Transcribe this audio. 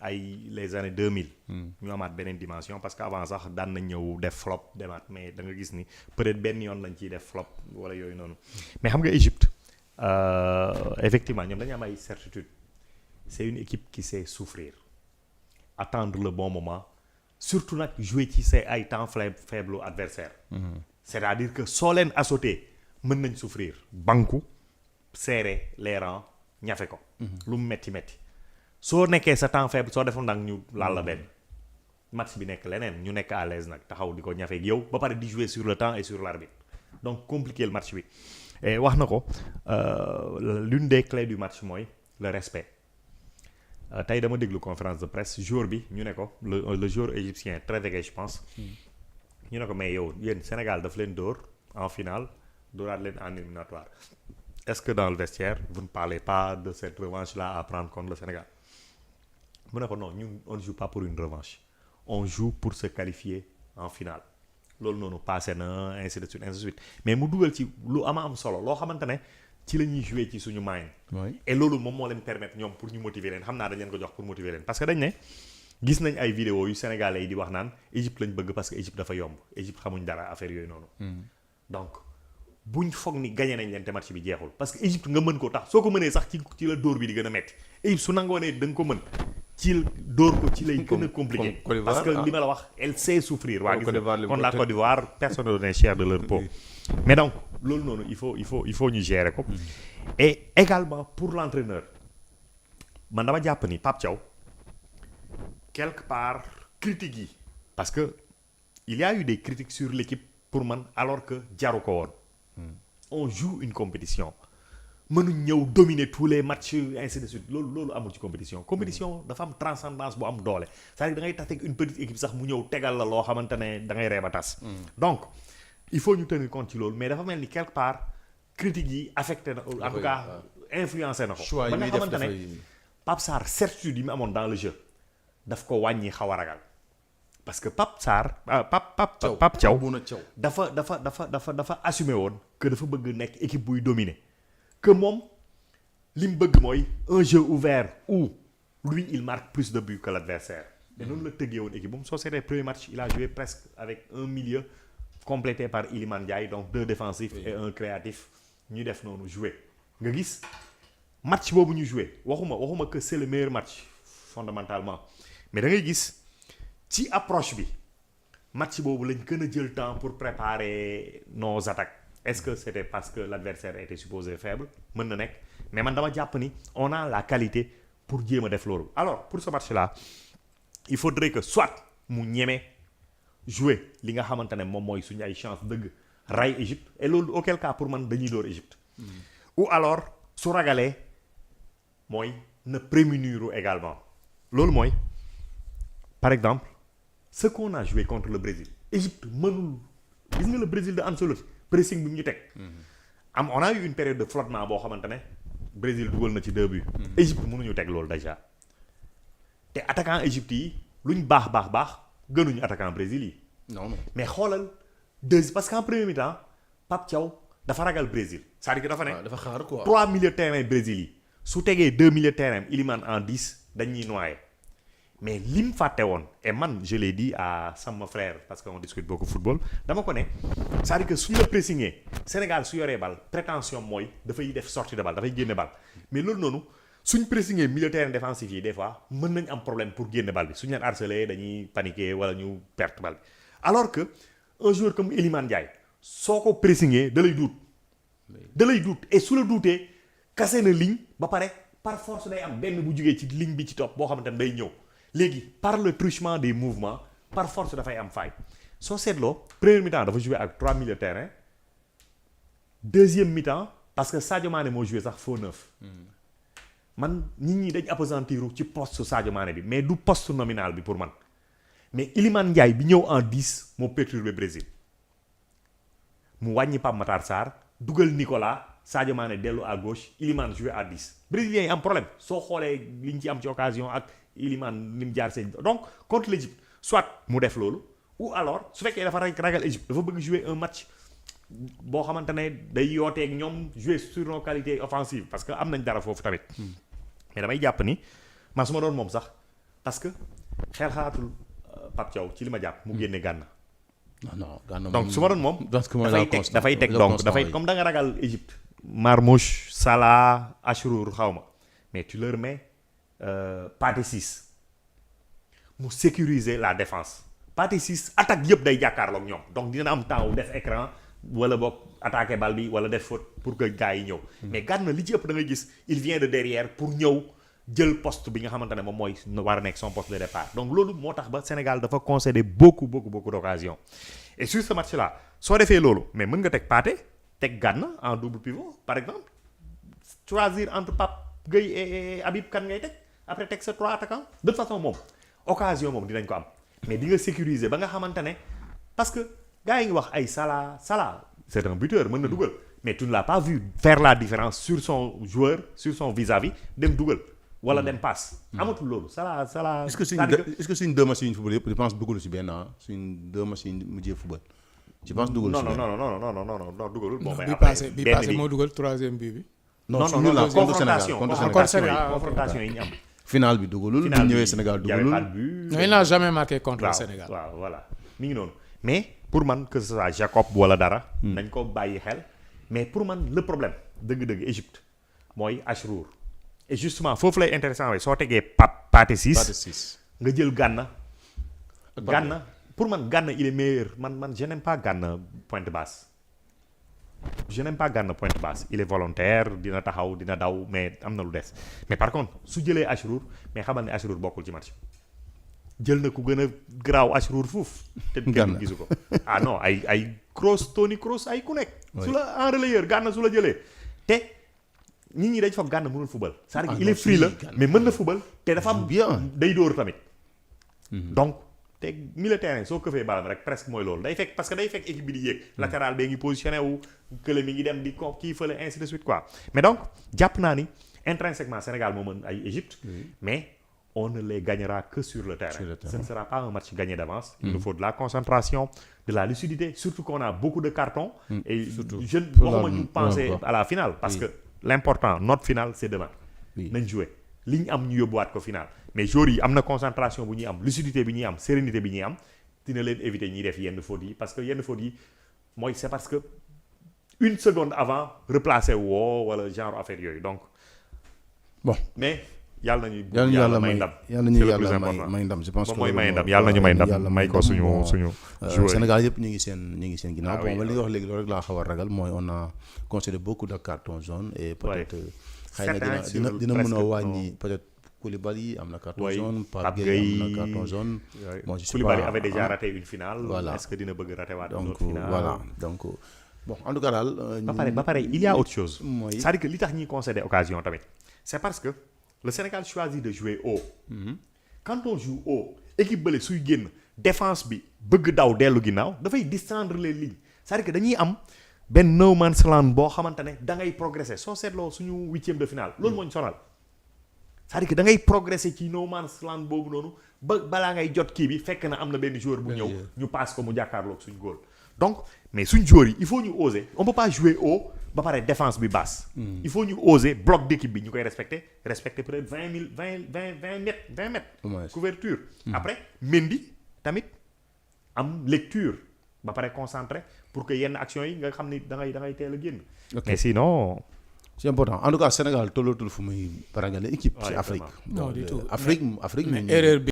ay les années 2000. ñu amaat beneen dimension parce que avant sax daan nañ ñëw def flop demaat mais da nga gis ni peut-être benn yoon lañ ciy def flop wala yooyu noonu mais xam nga Égypte effectivement ñoom dañu am ay certitude c'est une équipe qui sait souffrir attendre le bon moment surtout nag jouer ci say ay temps faible adversaire c'est-à-dire que soo leen assoté mën nañ souffrir banku serrer les rangs ñafe ko lu mu metti soo nekkee sa temps faible soo defoon nag ñu laal la benn match bi nekk leneen ñu nekk à l'aise nag taxaw di ko ñafe ak yow ba pare di jouer sur le temps et sur l'arbitre donc compliquer le match bi et wax na ko l'une des clés du match mooy le respect tey dama déglu conférence de presse jour bi ñu ne ko le joueur égyptien Trezeguet je pense ñu ne ko mais yow yéen Sénégal daf leen dóor en finale dóoraat leen en éliminatoire est-ce que dans le vestiaire vous ne parlez pas de cette revanche-là à prendre contre le Sénégal mu ne ko non ñun on ne joue pas pour une revanche on joue pour se qualifier en finale loolu noonu passé na ainsi de suite mais mu dugal ci lu am solo loo xamante ne ci la ñuy jouer ci suñu mind et loolu moom moo leen permettre ñoom pour ñu motiver leen xam naa dañ leen ko jox pour motiver leen parce que dañ ne gis nañ ay vidéo yu sénégalais yi di wax naan Égypte lañ bëgg parce que Égypte dafa yomb Égypte xamuñ dara affaire yooyu noonu donc buñ foog ni gagné nañ leen te match bi jeexul parce que Égypte nga mën ko tax soo ko mënee sax ci la dóor bi di gën a metti Égypte su nangoo ne da nga ko mën ci dóor ko ci lay gën a compliqué parce que li ma la wax elle sait souffrir waa gis kon la Côte d'Ivoire personne ne donne cher de leur peau mais donc loolu noonu il faut ñu gérer ko et également pour l'entraîneur man dama jàpp ni Pape Thiaw quelque part critiques yi parce que il y a eu des critiques sur l'équipe pour man alors que jaru ko woon on joue une compétition mënuñ ñëw dominer tous les matchs ainsi de suite loolu amul ci compétition dafa am transcendance bu am doole c'est-à-dire da ngay tax une petite équipe sax mu ñëw tegal la loo xamante ne da ngay reeba tas donc il faut ñu tenir compte ci loolu mais dafa mel ni quelque part critiques yi affecté na en tout cas influencé na ko ba nga xamante ne Pape Sarr certitude yi mu amoon dans le jeu daf ko wàññi xaw a ragal parce que Pape Thiaw dafa assumé woon que dafa bëgg nekk équipe buy dominer que moom li mu bëgg mooy un jeu ouvert où lui il marque plus de buts que l'adversaire et noonu la tëggee woon équipe moom soo seetee premier match il a joué presque avec un milieu complété par Iliman Ndiaye donc 2 défensifs et un créatif ñu def noonu jouer nga gis match boobu ñu jouer waxuma que c'est le meilleur match fondamentalement mais da ngay gis ci approche bi match boobu lañ gën a jël temps pour préparer nos attaques est-ce que c'était parce que l'adversaire était supposé faible mën na nekk mais man dama jàpp ni on a la qualité pour jéem a def loolu alors pour ce match-là il faudrait que soit mu ñeme jouer li nga xamante ne moom mooy suñu ay chance dëgg ray Égypte et loolu auquel cas pour man dañuy door Égypte ou alors su ragalee mooy na prémunir également loolu mooy par exemple ce qu'on a joué contre le Brésil Égypte mënul gis nga le Brésil de Ancelotti pressing bi mu ñu teg on a eu une période de flottement boo xamante ne Brésil dugal na ci 2 buts Égypte mënuñu teg loolu déjà te attaquant Égypte yi luñ baax gënuñu attaquant Brésil yi non mais xoolal parce qu'en premier mi-temps Pape Thiaw dafa ragal Brésil c'est-à-dire que dafa ne dafa xaar quoi 3 milieux de terrain Brésil yi su tegee 2 milieux de terrain Iliman en 10 dañuy noyer mais lim fàtte woon et man je l'ai dit à sama frère parce qu'on discute beaucoup football dama ko ne c'est-à-dire que suñu la pressingé Sénégal su yoree bal prétention mooy dafay def sortie de balle dafay génne bal mais loolu noonu suñ pressingé milieu de terrain défensif yi des fois mën nañ am problème pour génne bal bi suñu leen harcelé dañuy paniquer wala ñu perte bal bi alors que un joueur comme Iliman Ndiaye soo ko pressingé da lay duut et su la duutee kase na ligne ba pare par force day am benn bu jugee ci ligne bi ci topp boo xamante ne day ñëw léegi par le truchement des mouvements par force dafay am faille soo seetloo premier mi-temps dafa jouer ak 3 milieux de terrain deuxième mi-temps parce que Sadio Mané moo joué sax faux neuf man nit ñi dañ appesantiru ci poste Sadio Mané bi mais du poste nominal bi pour man mais Iliman Ndiaye bi ñëw en 10 moo perturbé Brésil mu wàññi Pape Matar Sarr dugal Nicolas Sadio Mané dellu à gauche Iliman joué à 10 brésiliens yi am problème soo xoolee liñ ci am ci occasion ak Iliman ni mu jaar seen donc contre l'Égypte soit mu def loolu ou alors su fekkee dafa ragal Égypte dafa bëgg jouer un match boo xamante ne day yooteeg ñoom jouer sur nos qualités offensives parce que am nañ dara foofu tamit mais damay jàpp ni man su ma doon moom sax parce que xel xalaatul Pape Thiaw ci li ma jàpp mu génne Gana. non Gana donc su ma doon moom. dafay teg donc dafay oui. comme da nga ragal Égypte. Marmouche Salah Achrour xaw ma mais tu leur mets Pathé Ciss mu sécuriser la défense Pathé Ciss attaque yëpp day jàkkaarloog ñoom donc dina am temps wu def écran wala boog attaquer bal bi wala def faute pour que gars yi ñëw. mais Gana li ci ëpp da ngay gis il vient de derrière pour ñëw jël poste bi nga xamante ne moom mooy war a nekk son poste de départ donc loolu moo tax ba Sénégal dafa concéder beaucoup d'occasions et sur ce match là soo defee loolu mais mën nga teg Pathé teg Gana en double pivot par exemple choisir entre Pape Gueye et Habib Kane ngay teg après teg sa 3 attaquants de toute façon moom occasion moom dinañ ko am mais di nga sécuriser ba nga xamante ne parce que gars yi ngi wax ay Salah c'est un buteur mën na dugal mais tu ne l'as pas vu faire la différence sur son joueur sur son vis-à-vis dem dugal wala dem passe amatul loolu Salah est-ce que suñ deux matchs yi ñu football yëpp je pense dugalu si benn suñ deux matchs yi mujjee football je pense dugalu si benn non dugalul bon bi passé moo dugal troisième bi non confrontation yi ñu am final bi dugalul bu ñëwee Sénégal dugalul il n'a jamais marqué contre le Sénégal waaw voilà mi ngi noonu mais pour man que ce soit Jacob wala dara nañ ko bàyyi xel mais pour man le problème dëgg-dëgg Égypte mooy Achrour et justement foofu lay intéressant waaye soo tegee Pathé Ciss nga jël Gana pour man Gana il est meilleur man je n'aime pas Gana pointe basse il est volontaire dina taxaw dina daw mais am na lu des mais par contre su jëlee Achrour mais xamal ne Achrour bokkul ci match jël na ku gën a garaaw Achrour fuuf te kenn gisu ko non ay Kroos Toni Kroos ay ku nekk su la en relayeur Gana su la jëlee te nit ñi dañ foog Gana mënul football c'est-à-dire il est free la mais mën na football te dafa am day dóor tamit donc te milieu terrain soo këfee balam rek presque mooy loolu day fekk parce que day fekk équipe bi di yéeg latéral bee ngi positionné wu kële mi ngi dem di ko kii fële ainsi de suite quoi mais donc jàpp naa ni intrinsèquement Sénégal moo mën ay Égypte mais on ne les gagnera que sur le terrain. Ce ne sera pas un match gagné d'avance. Il nous faut de la concentration, de la lucidité, surtout qu'on a beaucoup de cartons. Et je ne penser à la finale parce que l'important, notre finale, c'est demain. Nañ jouer li ñu am ñu yóbbuwaat ko finale mais joueurs yi am na concentration bu ñuy am lucidité bi ñuy am sérénité bi ñuy am dina leen éviter ñuy def yenn fautes yi parce que yenn fautes yi mooy c'est parce que une seconde avant replacer woo wala genre affaire yooyu donc bon mais yàlla nañu may ndam may ndam je pense que mooy may ndam yàlla nañu may ndam may ko suñu joueur Sénégal yëpp ñu ngi seen ginnaaw bon li nga wax léegi loolu rek laa xaw a ragal mooy on a concédé beaucoup de cartons jaunes et peut-être xëy na dina mën a wàññi peut-être Koulibaly am na carton jaune Pape Gueye am na carton jaune bon je sais pas Koulibaly avait déjà raté une finale voilà est-ce que dina bëgg raté waat donc une autre finale voilà donc bon en tout cas daal ba pare il y a autre chose mooy c'est-à-dire que li tax ñuy concéder occasion tamit c'est parce que le Sénégal choisit de jouer haut quand on joue haut équipe bële suy génn défense bi bëgg daw dellu ginnaaw dafay distendre les lignes c'est-à-dire que dañuy am benn no man's land boo xamante ne da ngay progresser soo seetloo suñu huitième de finale loolu moo ñu sonal c'est-à-dire que da ngay progresser ci no man's land boobu noonu ba balaa ngay jot kii bi fekk na am na benn joueur bu ñëw ñu passe ko mu jàkkaarloog suñu góol donc mais suñ joueurs yi il faut ñu oser on peut pas jouer haut ba pare défense bi basse il faut ñu oser bloc d'équipe bi ñu koy respecter peut-être 20 mètres couverture après Mendy tamit am lecture ba pare concentré pour que yenn action yi nga xam ni da ngay teel a génn mais sinon c'est important en tout cas Sénégal tollatul fu muy paragale équipe ci Afrique non du tout Afrique mais erreur bi